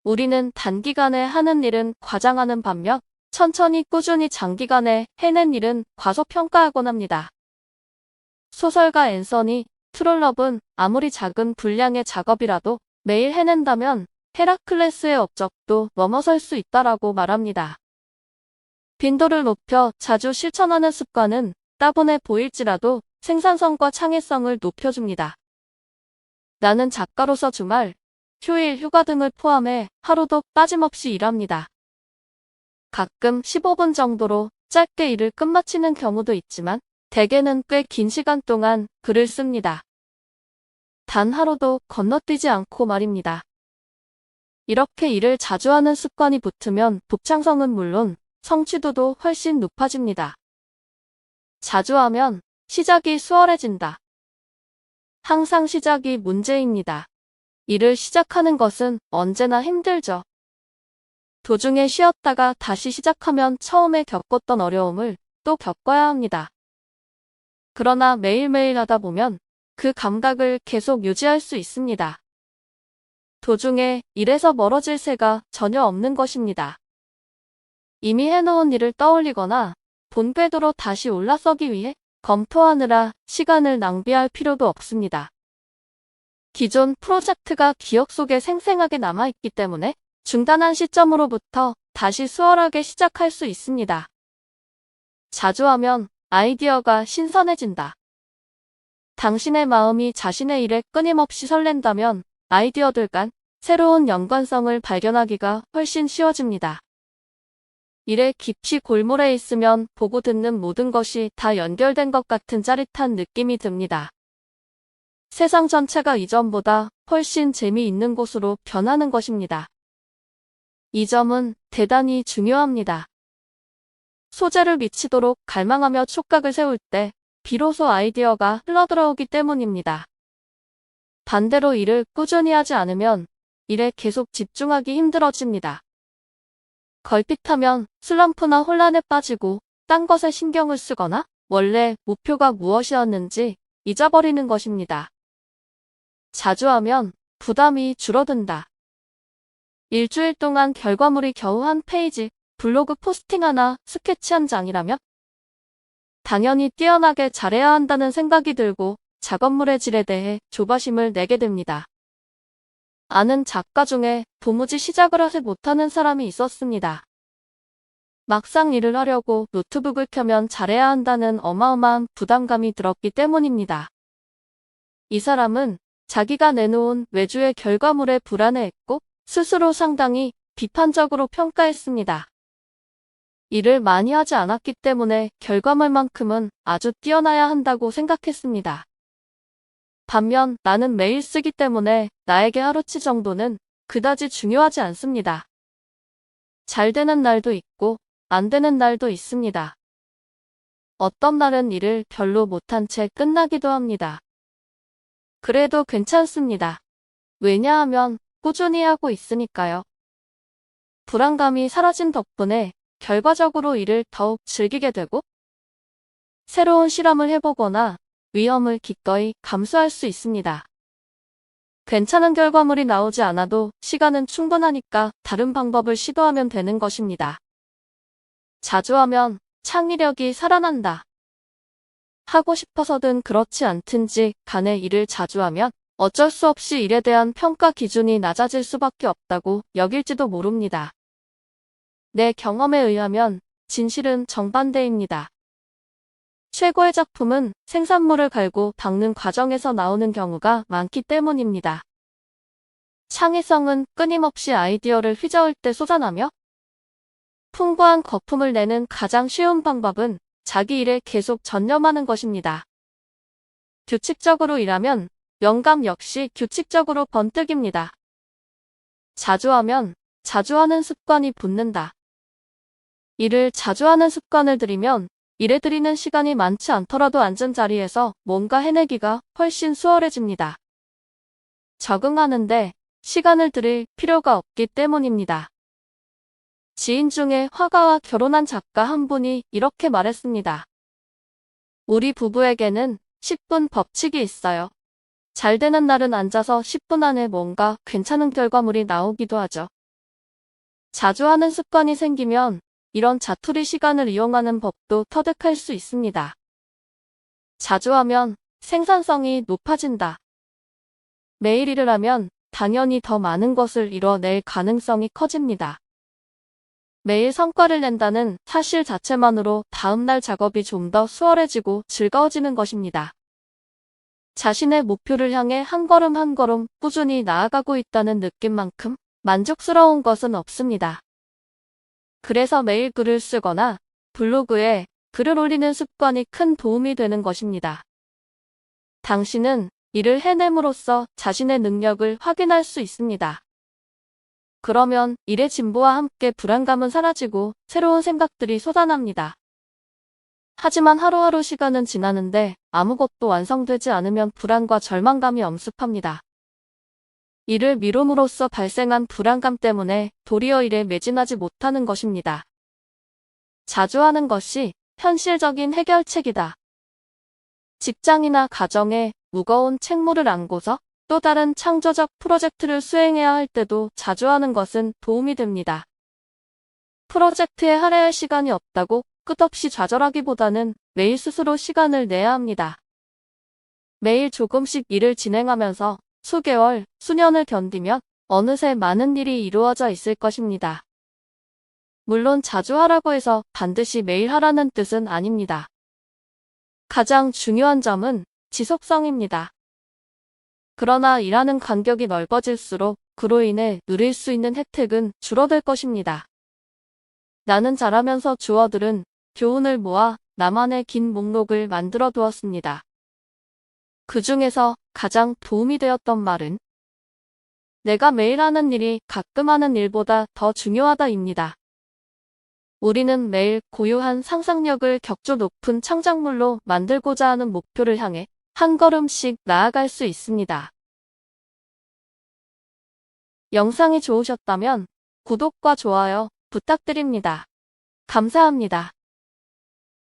우리는 단기간에 하는 일은 과장하는 반면 천천히 꾸준히 장기간에 해낸 일은 과소평가하곤 합니다. 소설가 앤서니 트롤럽은 아무리 작은 분량의 작업이라도 매일 해낸다면 헤라클레스의 업적도 넘어설 수 있다라고 말합니다. 빈도를 높여 자주 실천하는 습관은 따분해 보일지라도 생산성과 창의성을 높여줍니다. 나는 작가로서 주말, 휴일, 휴가 등을 포함해 하루도 빠짐없이 일합니다. 가끔 15분 정도로 짧게 일을 끝마치는 경우도 있지만 대개는 꽤 긴 시간 동안 글을 씁니다. 단 하루도 건너뛰지 않고 말입니다. 이렇게 일을 자주 하는 습관이 붙으면 독창성은 물론 성취도도 훨씬 높아집니다. 자주 하면 시작이 수월해진다. 항상 시작이 문제입니다. 일을 시작하는 것은 언제나 힘들죠. 도중에 쉬었다가 다시 시작하면 처음에 겪었던 어려움을 또 겪어야 합니다. 그러나 매일매일 하다 보면 그 감각을 계속 유지할 수 있습니다. 도중에 일에서 멀어질 새가 전혀 없는 것입니다. 이미 해놓은 일을 떠올리거나 본 궤도로 다시 올라서기 위해 검토하느라 시간을 낭비할 필요도 없습니다. 기존 프로젝트가 기억 속에 생생하게 남아있기 때문에 중단한 시점으로부터 다시 수월하게 시작할 수 있습니다. 자주 하면 아이디어가 신선해진다. 당신의 마음이 자신의 일에 끊임없이 설렌다면 아이디어들 간 새로운 연관성을 발견하기가 훨씬 쉬워집니다. 일에 깊이 골몰해 있으면 보고 듣는 모든 것이 다 연결된 것 같은 짜릿한 느낌이 듭니다. 세상 전체가 이전보다 훨씬 재미있는 곳으로 변하는 것입니다. 이 점은 대단히 중요합니다. 소재를 미치도록 갈망하며 촉각을 세울 때 비로소 아이디어가 흘러들어오기 때문입니다. 반대로 일을 꾸준히 하지 않으면 일에 계속 집중하기 힘들어집니다. 걸핏하면 슬럼프나 혼란에 빠지고 딴 것에 신경을 쓰거나 원래 목표가 무엇이었는지 잊어버리는 것입니다. 자주 하면 부담이 줄어든다. 일주일 동안 결과물이 겨우 한 페이지, 블로그 포스팅 하나, 스케치 한 장이라면 당연히 뛰어나게 잘해야 한다는 생각이 들고 작업물의 질에 대해 조바심을 내게 됩니다. 아는 작가 중에 도무지 시작을 하지 못하는 사람이 있었습니다. 막상 일을 하려고 노트북을 켜면 잘해야 한다는 어마어마한 부담감이 들었기 때문입니다. 이 사람은 자기가 내놓은 외주의 결과물에 불안해했고 스스로 상당히 비판적으로 평가했습니다. 일을 많이 하지 않았기 때문에 결과물만큼은 아주 뛰어나야 한다고 생각했습니다. 반면 나는 매일 쓰기 때문에 나에게 하루치 정도는 그다지 중요하지 않습니다. 잘 되는 날도 있고 안 되는 날도 있습니다. 어떤 날은 일을 별로 못한 채 끝나기도 합니다. 그래도 괜찮습니다. 왜냐하면 꾸준히 하고 있으니까요. 불안감이 사라진 덕분에 결과적으로 일을 더욱 즐기게 되고 새로운 실험을 해보거나 위험을 기꺼이 감수할 수 있습니다. 괜찮은 결과물이 나오지 않아도 시간은 충분하니까 다른 방법을 시도하면 되는 것입니다. 자주 하면 창의력이 살아난다. 하고 싶어서든 그렇지 않든지 간에 일을 자주 하면 어쩔 수 없이 일에 대한 평가 기준이 낮아질 수밖에 없다고 여길지도 모릅니다. 내 경험에 의하면 진실은 정반대입니다. 최고의 작품은 생산물을 갈고 닦는 과정에서 나오는 경우가 많기 때문입니다. 창의성은 끊임없이 아이디어를 휘저을 때 쏟아나며 풍부한 거품을 내는 가장 쉬운 방법은 자기 일에 계속 전념하는 것입니다. 규칙적으로 일하면 영감 역시 규칙적으로 번뜩입니다. 자주 하면 자주 하는 습관이 붙는다. 일을 자주 하는 습관을 들이면 일에 들이는 시간이 많지 않더라도 앉은 자리에서 뭔가 해내기가 훨씬 수월해집니다. 적응하는데 시간을 들일 필요가 없기 때문입니다. 지인 중에 화가와 결혼한 작가 한 분이 이렇게 말했습니다. 우리 부부에게는 10분 법칙이 있어요. 잘 되는 날은 앉아서 10분 안에 뭔가 괜찮은 결과물이 나오기도 하죠. 자주 하는 습관이 생기면 이런 자투리 시간을 이용하는 법도 터득할 수 있습니다. 자주 하면 생산성이 높아진다. 매일 일을 하면 당연히 더 많은 것을 이뤄낼 가능성이 커집니다. 매일 성과를 낸다는 사실 자체만으로 다음날 작업이 좀 더 수월해지고 즐거워지는 것입니다. 자신의 목표를 향해 한 걸음 한 걸음 꾸준히 나아가고 있다는 느낌만큼 만족스러운 것은 없습니다. 그래서 매일 글을 쓰거나 블로그에 글을 올리는 습관이 큰 도움이 되는 것입니다. 당신은 이를 해냄으로써 자신의 능력을 확인할 수 있습니다. 그러면 일의 진보와 함께 불안감은 사라지고 새로운 생각들이 솟아납니다. 하지만 하루하루 시간은 지나는데 아무것도 완성되지 않으면 불안과 절망감이 엄습합니다. 이를 미룸으로써 발생한 불안감 때문에 도리어 일에 매진하지 못하는 것입니다. 자주 하는 것이 현실적인 해결책이다. 직장이나 가정에 무거운 책무를 안고서 또 다른 창조적 프로젝트를 수행해야 할 때도 자주 하는 것은 도움이 됩니다. 프로젝트에 할애할 시간이 없다고 끝없이 좌절하기보다는 매일 스스로 시간을 내야 합니다. 매일 조금씩 일을 진행하면서 수개월, 수년을 견디면 어느새 많은 일이 이루어져 있을 것입니다. 물론 자주 하라고 해서 반드시 매일 하라는 뜻은 아닙니다. 가장 중요한 점은 지속성입니다. 그러나 일하는 간격이 넓어질수록 그로 인해 누릴 수 있는 혜택은 줄어들 것입니다. 나는 잘하면서 주어들은 교훈을 모아 나만의 긴 목록을 만들어 두었습니다. 그 중에서 가장 도움이 되었던 말은 내가 매일 하는 일이 가끔 하는 일보다 더 중요하다입니다. 우리는 매일 고유한 상상력을 격조 높은 창작물로 만들고자 하는 목표를 향해 한 걸음씩 나아갈 수 있습니다. 영상이 좋으셨다면 구독과 좋아요 부탁드립니다. 감사합니다.